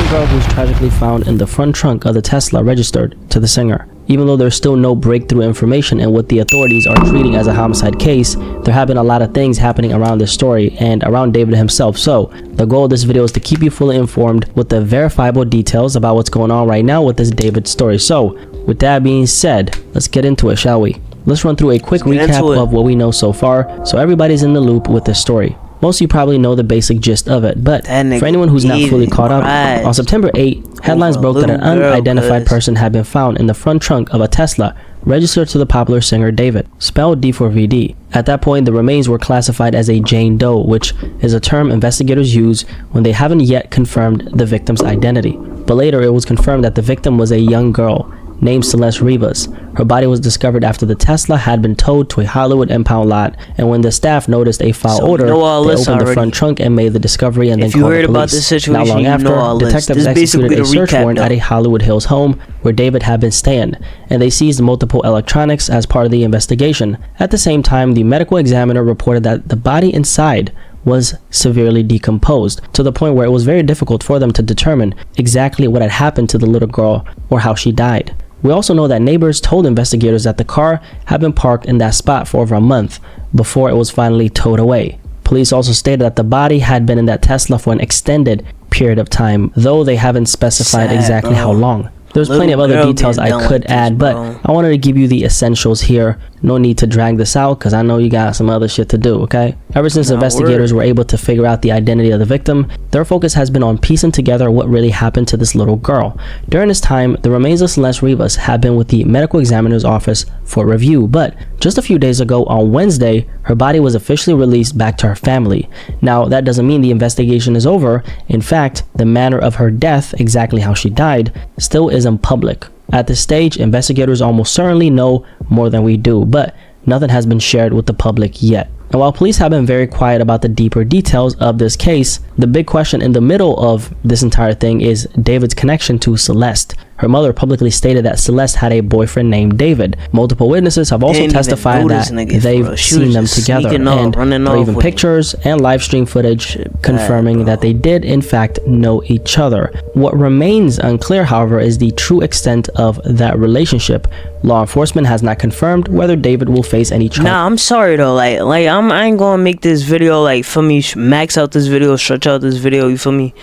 girl who was tragically found in the front trunk of the Tesla registered to the singer. Even though there's still no breakthrough information in what the authorities are treating as a homicide case, there have been a lot of things happening around this story and around David himself. So the goal of this video is to keep you fully informed with the verifiable details about what's going on right now with this David story. So with that being said, let's get into it, shall we? Let's run through a quick recap of what we know so far so everybody's in the loop with this story. Most of you probably know the basic gist of it, but for anyone who's not fully caught up, on September 8, headlines broke that an unidentified person had been found in the front trunk of a Tesla registered to the popular singer David, spelled D4VD. At that point, the remains were classified as a Jane Doe, which is a term investigators use when they haven't yet confirmed the victim's identity. But later, it was confirmed that the victim was a young girl named Celeste Rivas. Her body was discovered after the Tesla had been towed to a Hollywood impound lot, and when the staff noticed a foul odor, they opened the front trunk and made the discovery and then called the police. Not long after, detectives executed a search warrant at a Hollywood Hills home where David had been staying, and they seized multiple electronics as part of the investigation. At the same time, the medical examiner reported that the body inside was severely decomposed, to the point where it was very difficult for them to determine exactly what had happened to the little girl or how she died. We also know that neighbors told investigators that the car had been parked in that spot for over a month before it was finally towed away. Police also stated that the body had been in that Tesla for an extended period of time, though they haven't specified exactly how long. There's plenty of other details I could add, but I wanted to give you the essentials here. No need to drag this out because I know you got some other shit to do, okay? Ever since investigators were able to figure out the identity of the victim, their focus has been on piecing together what really happened to this little girl. During this time, the remains of Celeste Rivas had been with the medical examiner's office for review, but just a few days ago on Wednesday, her body was officially released back to her family. Now, that doesn't mean the investigation is over. In fact, the manner of her death, exactly how she died, still isn't public. At this stage, investigators almost certainly know more than we do, but nothing has been shared with the public yet. And while police have been very quiet about the deeper details of this case, the big question in the middle of this entire thing is David's connection to Celeste. Her mother publicly stated that Celeste had a boyfriend named David. Multiple witnesses have also testified that they've seen them together, and there are even pictures and live stream footage confirming that they did in fact know each other. What remains unclear, however, is the true extent of that relationship. Law enforcement has not confirmed whether David will face any charge. Nah, I'm sorry though, I ain't gonna make this video, like, for me, max out this video, stretch out this video, you feel me,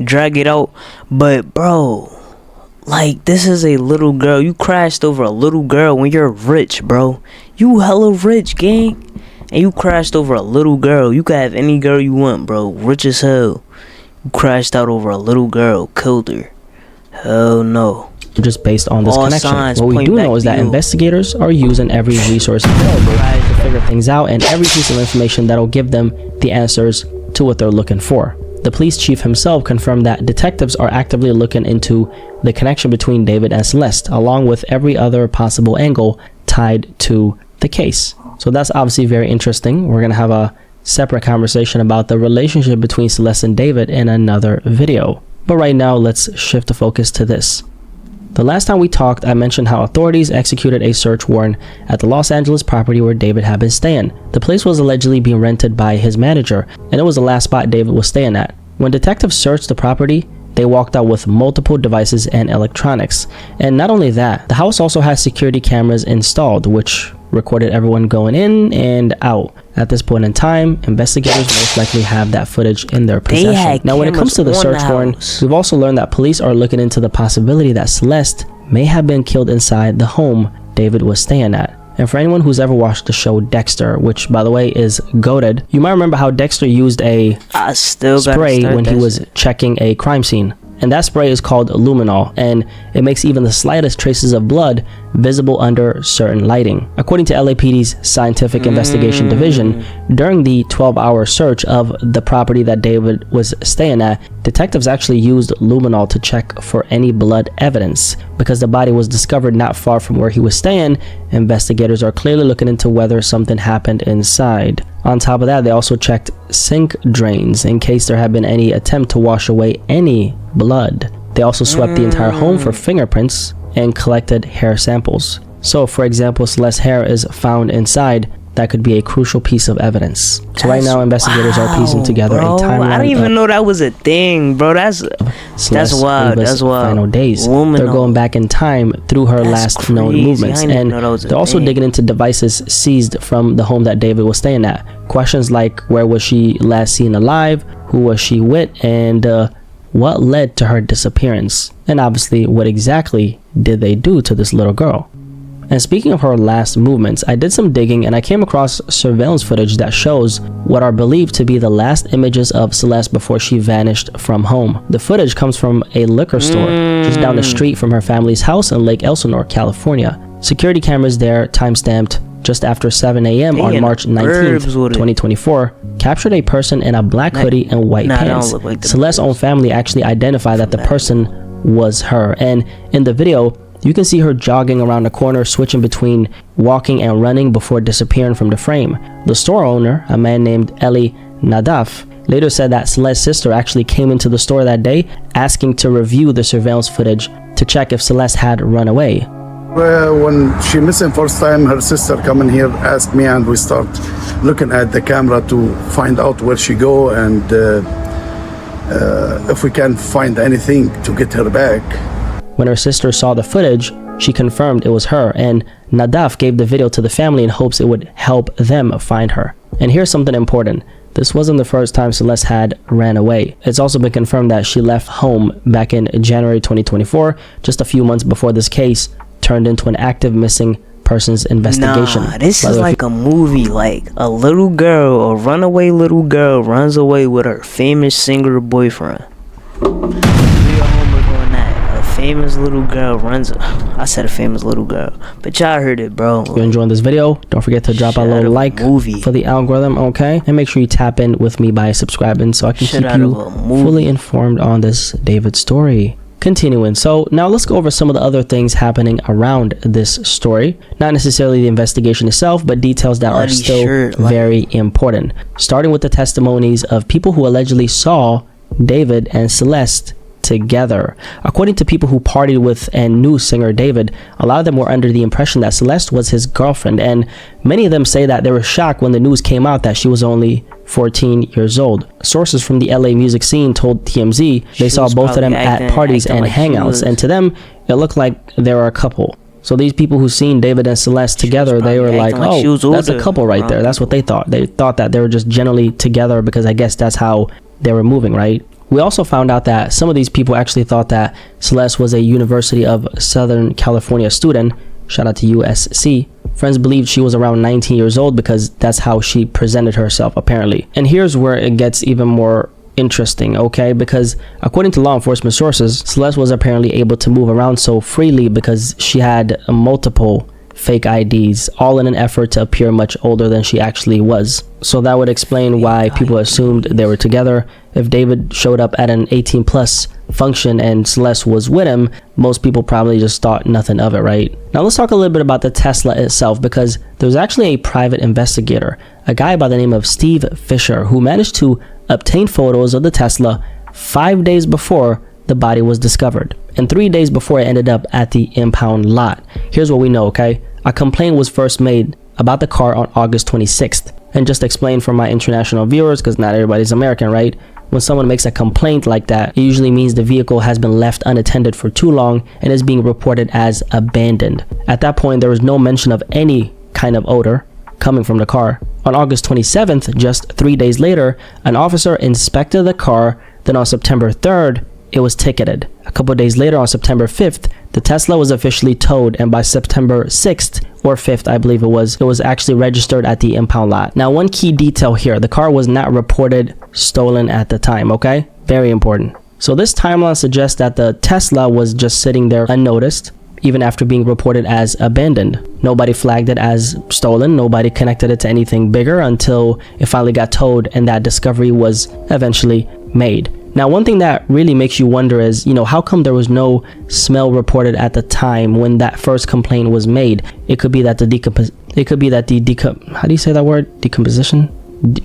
drag it out. But bro, like, this is a little girl. You crashed over a little girl when you're rich, bro. You hella rich, gang. And you crashed over a little girl. You could have any girl you want, bro. Rich as hell. You crashed out over a little girl. Killed her. Hell no. Just based on this connection. What we do know is that investigators are using every resource available to figure things out, and every piece of information that'll give them the answers to what they're looking for. The police chief himself confirmed that detectives are actively looking into the connection between David and Celeste, along with every other possible angle tied to the case. So that's obviously very interesting. We're going to have a separate conversation about the relationship between Celeste and David in another video. But right now, let's shift the focus to this. The last time we talked, I mentioned how authorities executed a search warrant at the Los Angeles property where David had been staying. The place was allegedly being rented by his manager, and it was the last spot David was staying at. When detectives searched the property, they walked out with multiple devices and electronics. And not only that, the house also has security cameras installed, which recorded everyone going in and out. At this point in time, investigators most likely have that footage in their possession. Now, when it comes to the search warrant, we've also learned that police are looking into the possibility that Celeste may have been killed inside the home David was staying at. And for anyone who's ever watched the show Dexter, which by the way is goated, you might remember how Dexter used a spray when he was checking a crime scene. And that spray is called luminol, and it makes even the slightest traces of blood visible under certain lighting. According to LAPD's Scientific Investigation Division, during the 12-hour search of the property that David was staying at, detectives actually used luminol to check for any blood evidence. Because the body was discovered not far from where he was staying, investigators are clearly looking into whether something happened inside. On top of that, they also checked sink drains in case there had been any attempt to wash away any blood. They also swept the entire home for fingerprints and collected hair samples. So, for example, Celeste's hair is found inside that could be a crucial piece of evidence. So right now, investigators are piecing together bro. a timeline. I didn't even know that was a thing, bro. That's wild. That's wild. Final days. Woman, they're going back in time through her last known movements, and they're also digging into devices seized from the home that David was staying at. Questions like, where was she last seen alive? Who was she with? And what led to her disappearance? And obviously, what exactly did they do to this little girl? And speaking of her last movements, I did some digging and I came across surveillance footage that shows what are believed to be the last images of Celeste before she vanished from home. The footage comes from a liquor store just down the street from her family's house in Lake Elsinore, California. Security cameras there, time-stamped just after 7 a.m. on March 19th, 2024, captured a person in a black hoodie and white pants. Like Celeste's own family actually identified that the person was her. And in the video, you can see her jogging around the corner, switching between walking and running before disappearing from the frame. The store owner, a man named Eli Nadaf, later said that Celeste's sister actually came into the store that day asking to review the surveillance footage to check if Celeste had run away. When she missing first time, her sister come in here, asked me, and we start looking at the camera to find out where she go and if we can find anything to get her back. When her sister saw the footage, she confirmed it was her, and Nadaf gave the video to the family in hopes it would help them find her. And here's something important. This wasn't the first time Celeste had ran away. It's also been confirmed that she left home back in January 2024, just a few months before this case turned into an active missing persons investigation. Nah, this is like a movie. Like a little girl, a runaway little girl runs away with her famous singer boyfriend. Famous little girl runs. I said a famous little girl, but y'all heard it, bro. If you're enjoying this video, don't forget to drop a little like for the algorithm, okay? And make sure you tap in with me by subscribing so I can keep you fully informed on this David story. Continuing, so now let's go over some of the other things happening around this story. Not necessarily the investigation itself, but details that are still very important. Starting with the testimonies of people who allegedly saw David and Celeste together. According to people who partied with and knew singer David, a lot of them were under the impression that Celeste was his girlfriend, and many of them say that they were shocked when the news came out that she was only 14 years old. Sources from the LA music scene told TMZ they saw both of them at parties and hangouts, and to them it looked like they were a couple. So these people who seen David and Celeste together, they were like, oh, that's a couple right there. That's what they thought. They thought that they were just generally together because I guess that's how they were moving, right? We also found out that some of these people actually thought that Celeste was a University of Southern California student. Shout out to USC. Friends believed she was around 19 years old because that's how she presented herself, apparently. And here's where it gets even more interesting, okay? Because according to law enforcement sources, Celeste was apparently able to move around so freely because she had multiple fake IDs, all in an effort to appear much older than she actually was. So that would explain why people assumed they were together. If David showed up at an 18 plus function and Celeste was with him, most people probably just thought nothing of it, right? Now let's talk a little bit about the Tesla itself, because there was actually a private investigator, a guy by the name of Steve Fisher, who managed to obtain photos of the Tesla 5 days before the body was discovered, and 3 days before it ended up at the impound lot. Here's what we know, okay? A complaint was first made about the car on August 26th. And just to explain for my international viewers, because not everybody's American, right? When someone makes a complaint like that, it usually means the vehicle has been left unattended for too long and is being reported as abandoned. At that point, there was no mention of any kind of odor coming from the car. On August 27th, just 3 days later, an officer inspected the car. Then on September 3rd, it was ticketed. A couple of days later, on September 5th, the Tesla was officially towed, and by September 6th or 5th, I believe it was actually registered at the impound lot. Now, one key detail here, the car was not reported stolen at the time, okay? Very important. So this timeline suggests that the Tesla was just sitting there unnoticed, even after being reported as abandoned. Nobody flagged it as stolen, nobody connected it to anything bigger until it finally got towed and that discovery was eventually made. Now, one thing that really makes you wonder is, how come there was no smell reported at the time when that first complaint was made? It could be that how do you say that word? Decomposition?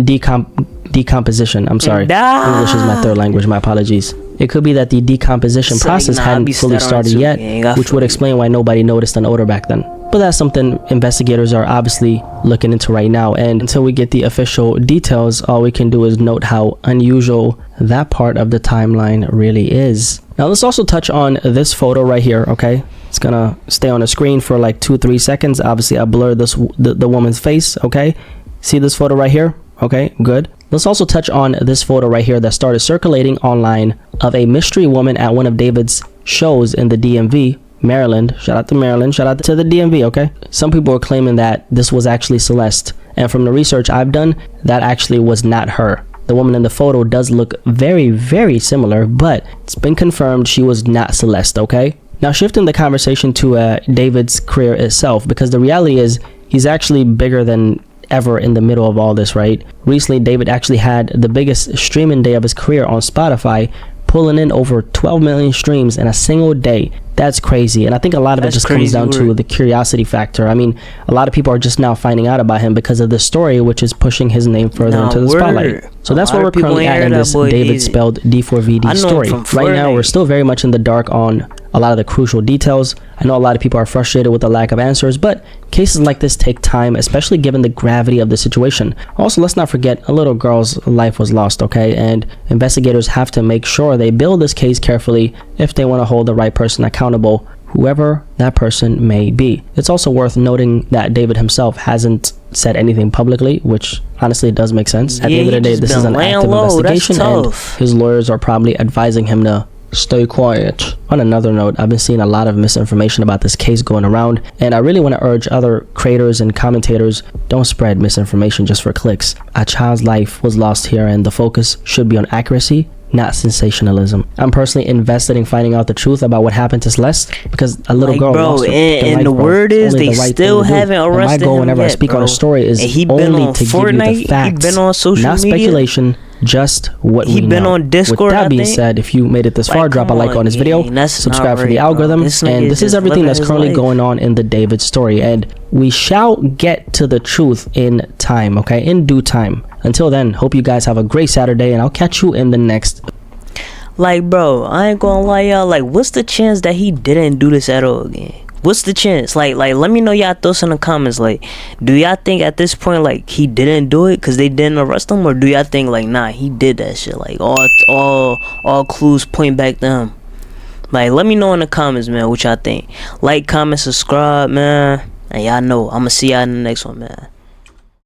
Decomposition. I'm sorry. English is my third language. My apologies. It could be that the decomposition process hadn't fully started yet, which would explain why nobody noticed an odor back then. But that's something investigators are obviously looking into right now, and until we get the official details, all we can do is note how unusual that part of the timeline really is. Now let's also touch on this photo right here, okay? It's gonna stay on the screen for like 2-3 seconds. Obviously I blurred the woman's face, okay? See this photo right here? Okay, good. Let's also touch on this photo right here that started circulating online of a mystery woman at one of David's shows in the DMV, Maryland. Shout out to Maryland, shout out to the DMV, okay? Some people are claiming that this was actually Celeste, and from the research I've done, that actually was not her. The woman in the photo does look very, very similar, but it's been confirmed she was not Celeste, okay? Now shifting the conversation to David's career itself, because the reality is he's actually bigger than ever in the middle of all this, right? Recently, David actually had the biggest streaming day of his career on Spotify, pulling in over 12 million streams in a single day. That's crazy. And I think a lot of it just comes down to the curiosity factor. I mean, a lot of people are just now finding out about him because of this story, which is pushing his name further into the spotlight. So that's where we're currently at in this David spelled D4VD story. Right now, we're still very much in the dark on a lot of the crucial details. I know a lot of people are frustrated with the lack of answers, but cases like this take time, especially given the gravity of the situation. Also, let's not forget a little girl's life was lost, okay? And investigators have to make sure they build this case carefully if they want to hold the right person accountable, whoever that person may be. It's also worth noting that David himself hasn't said anything publicly, which honestly does make sense. At the end of the day, this is an active investigation, and his lawyers are probably advising him to stay quiet. On another note, I've been seeing a lot of misinformation about this case going around, and I really want to urge other creators and commentators, don't spread misinformation just for clicks. A child's life was lost here, and the focus should be on accuracy, not sensationalism. I'm personally invested in finding out the truth about what happened to Celeste, because a little girl lost her and the word is they still haven't arrested him. My goal whenever I speak on a story is only to give you the facts, not speculation, just what we know. Been on Discord. With that being said, if you made it this far, drop a like on this video, subscribe for the algorithm, and this is everything that's currently going on in the David story, and we shall get to the truth in time, okay, in due time. Until then, hope you guys have a great Saturday, and I'll catch you in the next. Like, bro, I ain't gonna lie, y'all. Like, what's the chance that he didn't do this at all again? What's the chance? Like, let me know y'all thoughts in the comments. Like, do y'all think at this point, like, he didn't do it because they didn't arrest him, or do y'all think, like, nah, he did that shit? Like, all clues point back to him. Like, let me know in the comments, man, what y'all think. Like, comment, subscribe, man, and y'all know I'ma see y'all in the next one, man.